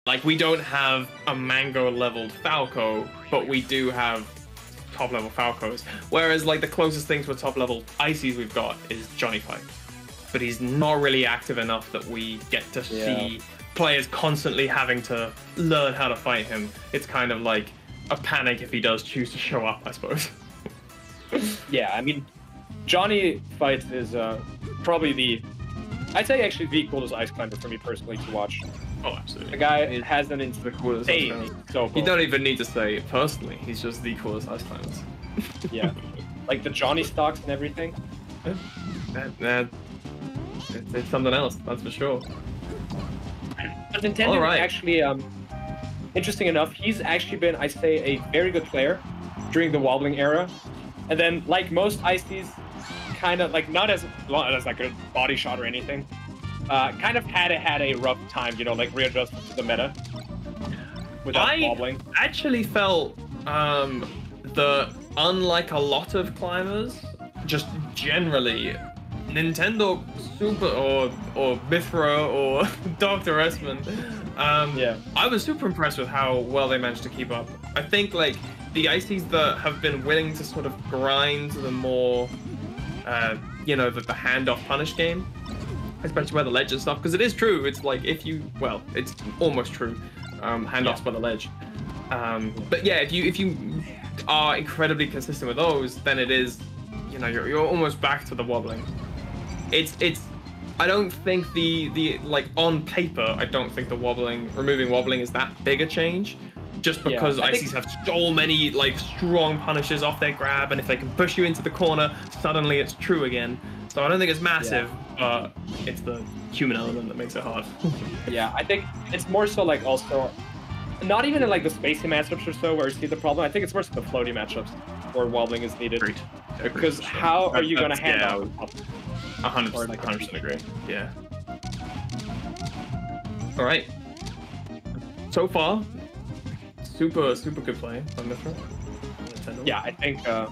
Like, we don't have a Mango leveled Falco, but we do have top level Falcos. Whereas, like, the closest thing to a top level Ices we've got is Johnny Fight. But he's not really active enough that we get to see players constantly having to learn how to fight him. It's kind of like a panic if he does choose to show up, I suppose. Yeah, I mean, Johnny Fight is probably I'd say actually the coolest ice climber for me personally to watch. Oh, absolutely. The guy has an insane. So cool. You don't even need to say it personally. He's just the coolest ice climbers. Yeah, like the Johnny stocks and everything. It's something else, that's for sure. But Nintendo actually, interesting enough, he's actually been, I'd say, a very good player during the wobbling era. And then, like most Ices, kind of, like, not as long as like a body shot or anything, kind of had a rough time, you know, like readjusting to the meta without wobbling. I actually felt that, unlike a lot of climbers, just generally, Nintendo Super or Mithra or Dr. Essmann, I was super impressed with how well they managed to keep up. I think, like, the Ices that have been willing to sort of grind the more, you know, the handoff punish game, especially by the ledge and stuff, because it is true. It's like, if you, well, it's almost true, handoffs by the ledge. But yeah, if you are incredibly consistent with those, then it is, you know, you're almost back to the wobbling. It's I don't think the like, on paper, I don't think the removing wobbling is that big a change, just because Ices have so many, like, strong punishes off their grab, and if they can push you into the corner, suddenly it's true again. So I don't think it's massive, but it's the human element that makes it hard. Yeah, I think it's more so, like, also, not even in, like, the spacey matchups or so where you see the problem. I think it's more so the floaty matchups where wobbling is needed. Agreed. Because how are you going to hand out? 100% agree. Yeah. All right. So far, super good play on Mithra. Yeah, I think I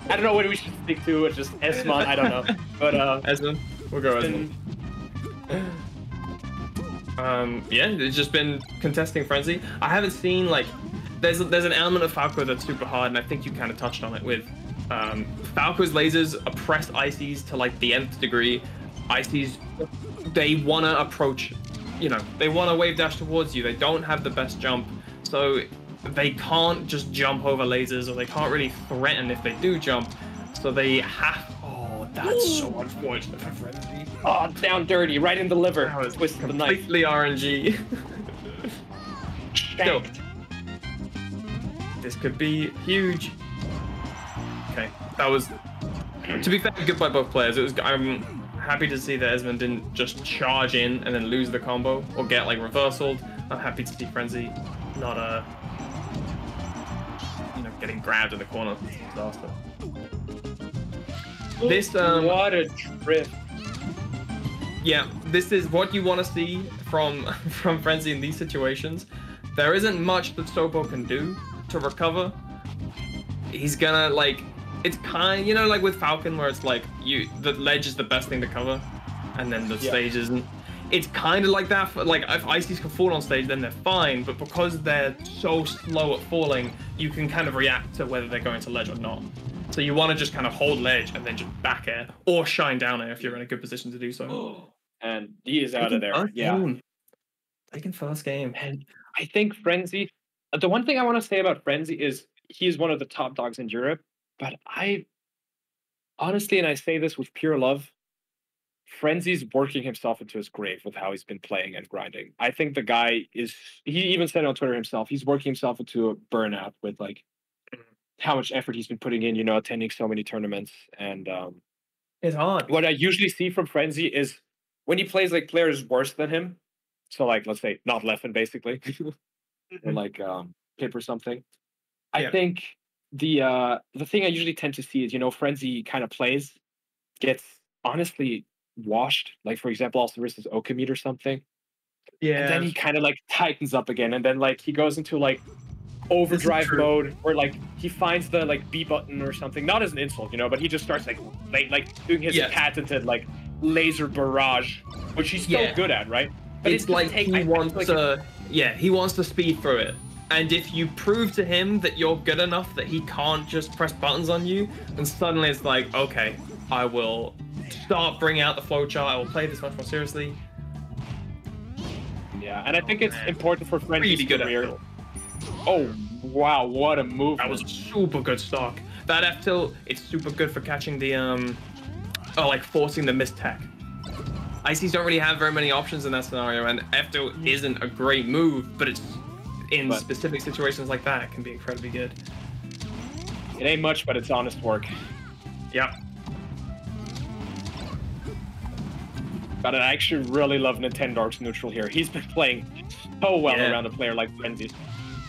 don't know what we should stick to. It's just Essmann. I don't know, but Essmann. We'll go Essmann. Yeah, it's just been contesting Frenzy. I haven't seen, like, there's an element of Falco that's super hard, and I think you kind of touched on it with Falco's lasers oppress Ices to, like, the nth degree. Ices, they want to approach, you know, they want to wave dash towards you. They don't have the best jump, so they can't just jump over lasers, or they can't really threaten if they do jump. So they have. Oh, that's so unfortunate for Frenzy. Oh, down dirty, right in the liver. That was Twisted the knife. completely RNG. Still, this could be huge. Okay, that was, to be fair, good by both players. It was. I'm happy to see that Essmann didn't just charge in and then lose the combo or get, like, reversaled. I'm happy to see Frenzy not you know, getting grabbed in the corner. Disaster. This what a drift. Yeah, this is what you want to see from Frenzy in these situations. There isn't much that Sopo can do to recover. He's gonna, like, it's kind, you know, like with Falcon, where it's like the ledge is the best thing to cover, and then the stage isn't. It's kind of like that. For, like, if Ices can fall on stage, then they're fine. But because they're so slow at falling, you can kind of react to whether they're going to ledge or not. So you want to just kind of hold ledge and then just back air or shine down air if you're in a good position to do so. And he is out of there. Yeah. Taking first game. And I think Frenzy, the one thing I want to say about Frenzy is he is one of the top dogs in Europe. But I honestly, and I say this with pure love, Frenzy's working himself into his grave with how he's been playing and grinding. I think the guy is, he even said on Twitter himself, he's working himself into a burnout with, like, how much effort he's been putting in, you know, attending so many tournaments. And it's hard. What I usually see from Frenzy is when he plays, like, players worse than him. So, like, let's say not Leffen, basically, or like Pip or something. I think the thing I usually tend to see is, you know, Frenzy kind of plays, gets honestly washed. Like, for example, also versus Okamute or something. Yeah. And then he kind of, like, tightens up again, and then, like, he goes into, like, overdrive mode, where, like, he finds the, like, B button or something, not as an insult, you know, but he just starts, like doing his patented, like, laser barrage, which he's so good at, right? But it's like he wants to, yeah, he wants to speed through it. And if you prove to him that you're good enough that he can't just press buttons on you, then suddenly it's like, okay, I will start bringing out the flowchart. I will play this much more seriously. Yeah, and I think it's important for Frenzy's Really good career. F-tilt. Oh, wow, what a move. That was a super good stock. That F-tilt, it's super good for catching the, like forcing the missed tech. ICs don't really have very many options in that scenario, and F-tilt isn't a great move, but it's in specific situations like that, it can be incredibly good. It ain't much, but it's honest work. Yeah. But I actually really love Nintendo's neutral here. He's been playing so well around a player like Frenzy.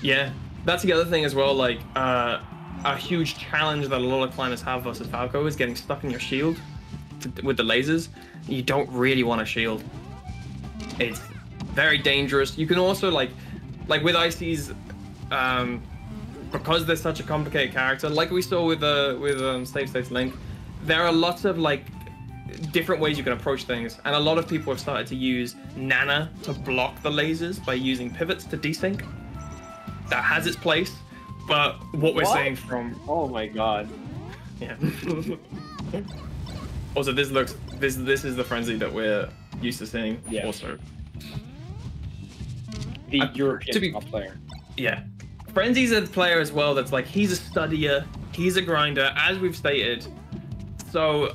Yeah, that's the other thing as well. Like, a huge challenge that a lot of climbers have versus Falco is getting stuck in your shield with the lasers. You don't really want to shield. It's very dangerous. You can also like with ICs, because they're such a complicated character, like we saw with Save States Link, there are lots of like different ways you can approach things, and a lot of people have started to use Nana to block the lasers by using pivots to desync. That has its place, but what we're saying from my god, yeah. Also, this is the Frenzy that we're used to seeing. Yeah. Also, the European top player. Yeah, Frenzy's a player as well. That's like he's a studier, he's a grinder, as we've stated. So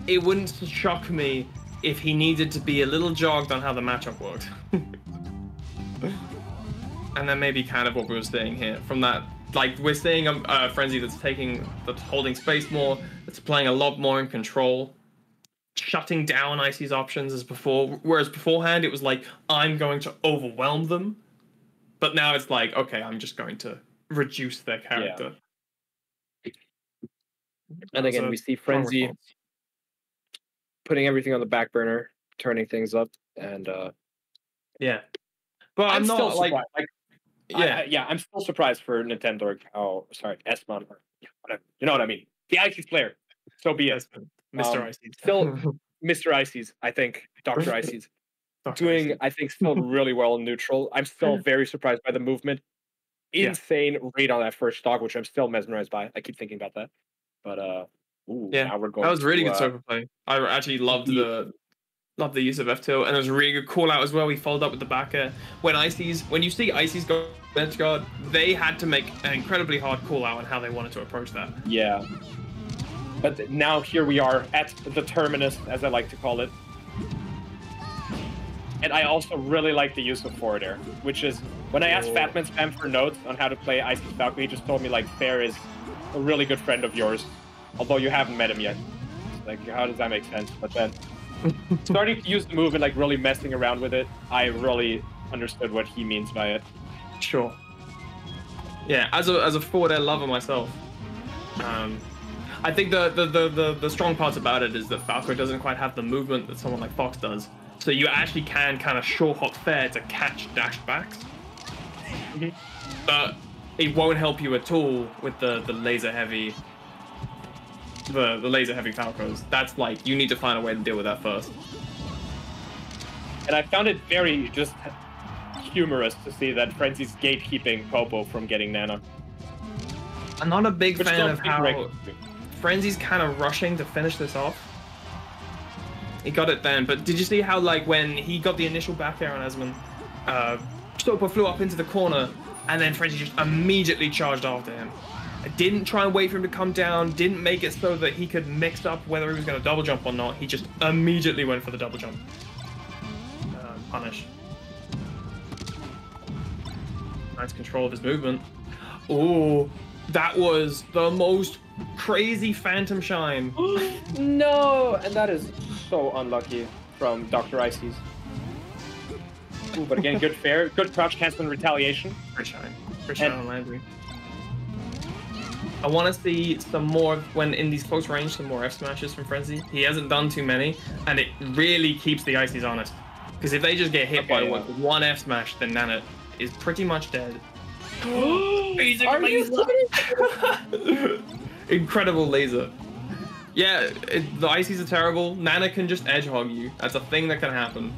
it wouldn't shock me if he needed to be a little jogged on how the matchup worked. And then maybe kind of what we were saying here from that, like we're seeing a Frenzy that's holding space more, that's playing a lot more in control, shutting down IC's options as before, whereas beforehand it was like, I'm going to overwhelm them. But now it's like, okay, I'm just going to reduce their character. Yeah. And again, we see Frenzy putting everything on the back burner, turning things up, and yeah. But I'm not still surprised. I'm still surprised for Nintendo. Oh, sorry, Essmann, or whatever. You know what I mean? The IC's player. So be it. Mr. IC's. Still, Mr. IC's. I think Dr. IC's doing. I think still really well in neutral. I'm still very surprised by the movement. Insane rate on that first stock, which I'm still mesmerized by. I keep thinking about that. But now we're going. That was really good Sofa play. I actually loved the use of F-tilt, and it was a really good call out as well. We followed up with the back air. When you see ICs go edge guard, they had to make an incredibly hard call out on how they wanted to approach that. Yeah. But now here we are at the terminus, as I like to call it. And I also really like the use of forward air, which is when I asked Fatman Spam for notes on how to play Ice Falco, he just told me like Fair is a really good friend of yours, although you haven't met him yet. Like, how does that make sense? But then starting to use the move and like really messing around with it, I really understood what he means by it. Sure. Yeah, as a forward air lover myself, I think the strong parts about it is that Falco doesn't quite have the movement that someone like Fox does. So you actually can kind of short hop Fair to catch dash backs. But it won't help you at all with the laser heavy Falcos. That's like, you need to find a way to deal with that first. And I found it very just humorous to see that Frenzy's gatekeeping Popo from getting Nana. I'm not a big fan of how Frenzy's kind of rushing to finish this off. He got it then, but did you see how, like, when he got the initial back air on Essmann, Stopa flew up into the corner, and then Frenzy just immediately charged after him. I didn't try and wait for him to come down, didn't make it so that he could mix up whether he was going to double jump or not. He just immediately went for the double jump. Punish. Nice control of his movement. Oh, that was the most crazy Phantom Shine. No, and that is so unlucky from Dr. Ices. Ooh, but again, good fair, good crouch cancel and retaliation. For shine on Landry. I want to see some more, when in these close range, some more F smashes from Frenzy. He hasn't done too many, and it really keeps the Ices honest. Because if they just get hit by one F smash, then Nana is pretty much dead. Incredible laser. Yeah, the Ices are terrible. Nana can just edge hog you. That's a thing that can happen.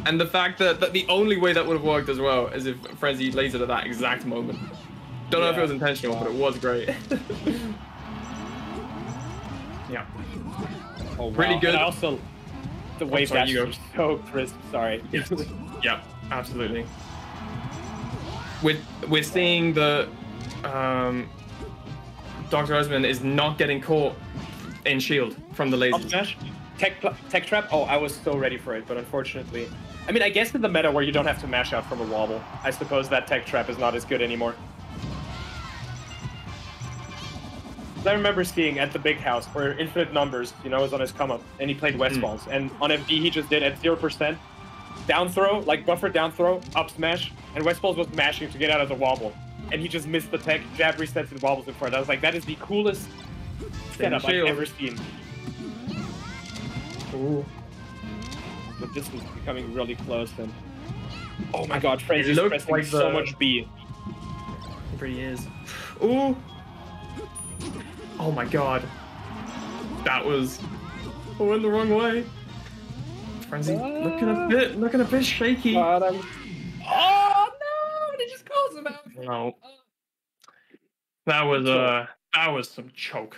And the fact that the only way that would have worked as well is if Frenzy lays it at that exact moment. Don't know if it was intentional, but it was great. Yeah. Oh, wow. Pretty good. And also, the wave dash was so crisp. Sorry. Yes. Yeah, absolutely. We're seeing the Dr. Essmann is not getting caught in shield from the laser. Smash? Tech trap? Oh, I was so ready for it, but unfortunately... I mean, I guess in the meta where you don't have to mash out from a wobble, I suppose that tech trap is not as good anymore. I remember seeing at the big house where Infinite Numbers, you know, was on his come up, and he played West Balls, and on FD he just did at 0%, down throw, like buffer down throw, up smash, and West Balls was mashing to get out of the wobble, and he just missed the tech, jab resets and wobbles in front. I was like, that is the coolest setup I've ever seen. Ooh. But this is becoming really close, and oh my god, Frenzy is pressing like so much B. It really is. Ooh. Oh my god. That was in the wrong way. Frenzy looking a bit shaky. God, oh no! They just close him out. No. That was some choke.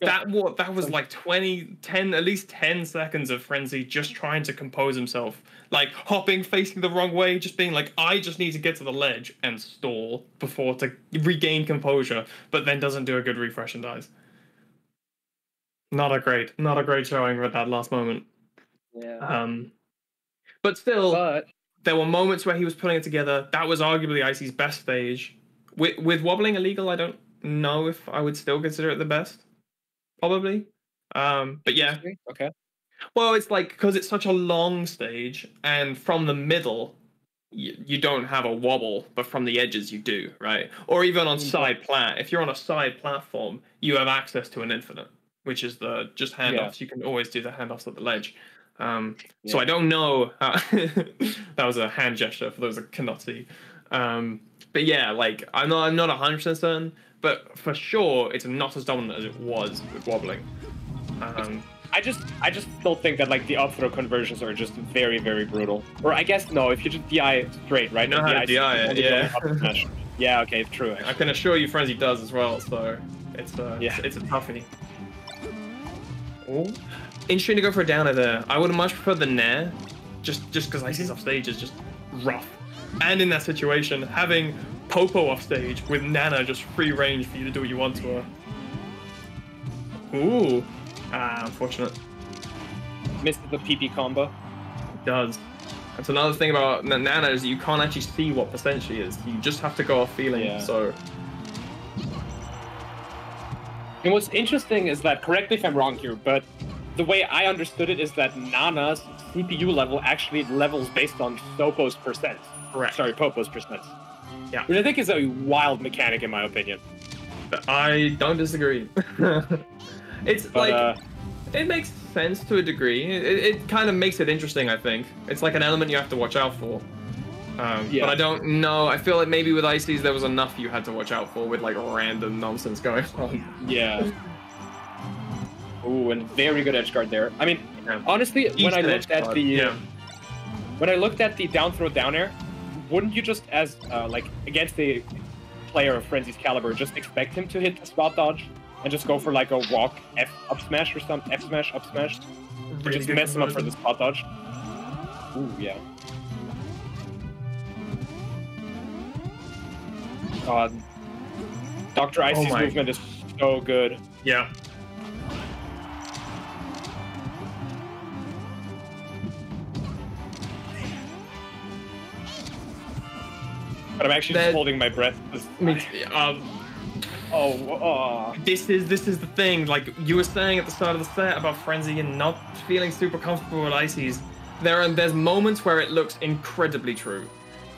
that was like 10 at least 10 seconds of Frenzy just trying to compose himself, like hopping, facing the wrong way, just being like, I just need to get to the ledge and stall before to regain composure, but then doesn't do a good refresh and dies. Not a great showing at that last moment. Yeah. But still, there were moments where he was putting it together. That was arguably Icy's best stage. With wobbling illegal, I don't know if I would still consider it the best. Probably. But yeah. Okay. Well, it's like, because it's such a long stage, and from the middle, you don't have a wobble, but from the edges you do, right? Or even on side plat. If you're on a side platform, you have access to an infinite, which is the just handoffs. You can always do the handoffs at the ledge. So I don't know how that was a hand gesture for those that cannot see. But yeah, like I'm not 100% certain, but for sure it's not as dominant as it was with wobbling. I just still think that like the up throw conversions are just very, very brutal. Or I guess no, if you just DI straight, right? You know how to DI it, yeah. Yeah, okay, true. Actually. I can assure you Frenzy does as well, so it's a toughie. Oh. Interesting to go for a downer there. I would have much preferred the Nair, just because Icy's off stage is just rough. And in that situation, having Popo off stage with Nana just free range for you to do what you want to her. Ooh. Unfortunate. Missed the PP combo. It does. That's another thing about Nana is that you can't actually see what percent she is. You just have to go off feeling, so... And what's interesting is that, correct me if I'm wrong here, but the way I understood it is that Nana's CPU level actually levels based on Sopo's percent. Correct. Sorry, Popo's percent. Yeah. Which I think is a wild mechanic in my opinion. I don't disagree. It's like, it makes sense to a degree. It kind of makes it interesting, I think. It's like an element you have to watch out for. But I don't know. I feel like maybe with Icy's there was enough you had to watch out for with like random nonsense going on. Yeah. Ooh, and very good edge guard there. I mean, honestly, when I looked at the down throw down air, wouldn't you just as like against a player of Frenzy's caliber just expect him to hit the spot dodge and just go for like a walk F up smash or some F smash up smash to just mess him up for the spot dodge? Ooh, yeah. God, Dr. Icy's movement is so good. Yeah. But I'm actually just holding my breath. This is the thing. Like you were saying at the start of the set about Frenzy and not feeling super comfortable with Icy's. There's moments where it looks incredibly true,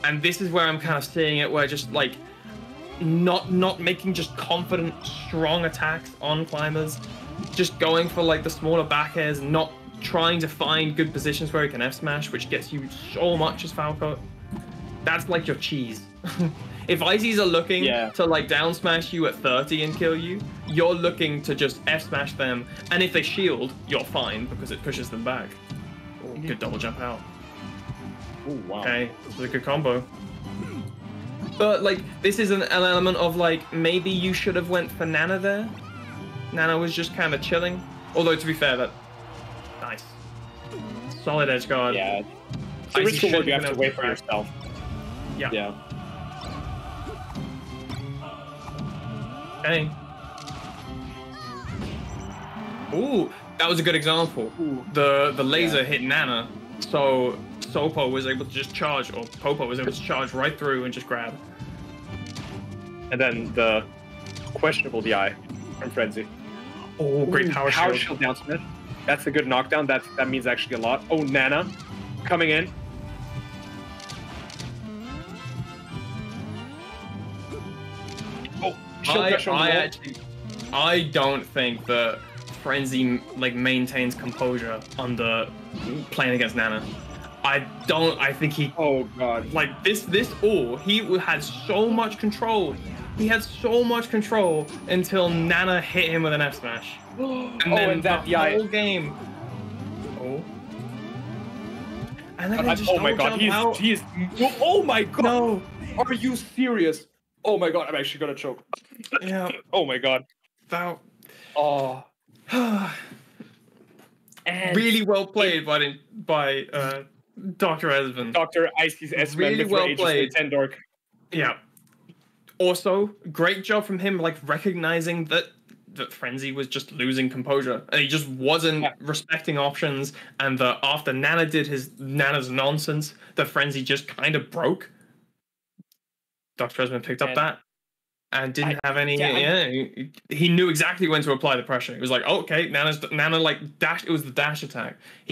and this is where I'm kind of seeing it, where just like not making just confident, strong attacks on climbers, just going for like the smaller back airs, not trying to find good positions where he can F smash, which gets you so much as Falco. That's like your cheese. If Icy's are looking to like down smash you at 30 and kill you, you're looking to just F smash them, and if they shield, you're fine because it pushes them back. Ooh. Good double jump out. Ooh, wow. Okay, this is a good combo. But like, this is an element of like, maybe you should have went for Nana there. Nana was just kind of chilling. Although to be fair, that nice, solid edge guard. Yeah. So risk reward, you have to wait for yourself. Yeah. Yeah. Okay. Ooh, that was a good example. Ooh. The laser hit Nana, so Sopo was able to just charge, or Popo was able to charge right through and just grab. And then the questionable DI from Frenzy. Oh, great power shield. Down Smith. That's a good knockdown. That means actually a lot. Oh, Nana coming in. Oh, I don't think that Frenzy like maintains composure under playing against Nana. I think he. Oh god. Like this he had so much control. He had so much control until Nana hit him with an F smash. And then that the whole game. Oh. And then Oh my god, he's oh my god. No. Are you serious? Oh my god, I'm actually gonna choke. Yeah. Oh my god. That. Oh. And really well played by Dr. Essmann. Dr. Icy's Essmann. Really well played. Tendork. Yeah. Also, great job from him, like recognizing that Frenzy was just losing composure and he just wasn't respecting options, and that after Nana did Nana's nonsense, the Frenzy just kind of broke. Dr. Essmann picked up that and didn't have any. He knew exactly when to apply the pressure. He was like, oh, okay, Nana like dash. It was the dash attack. He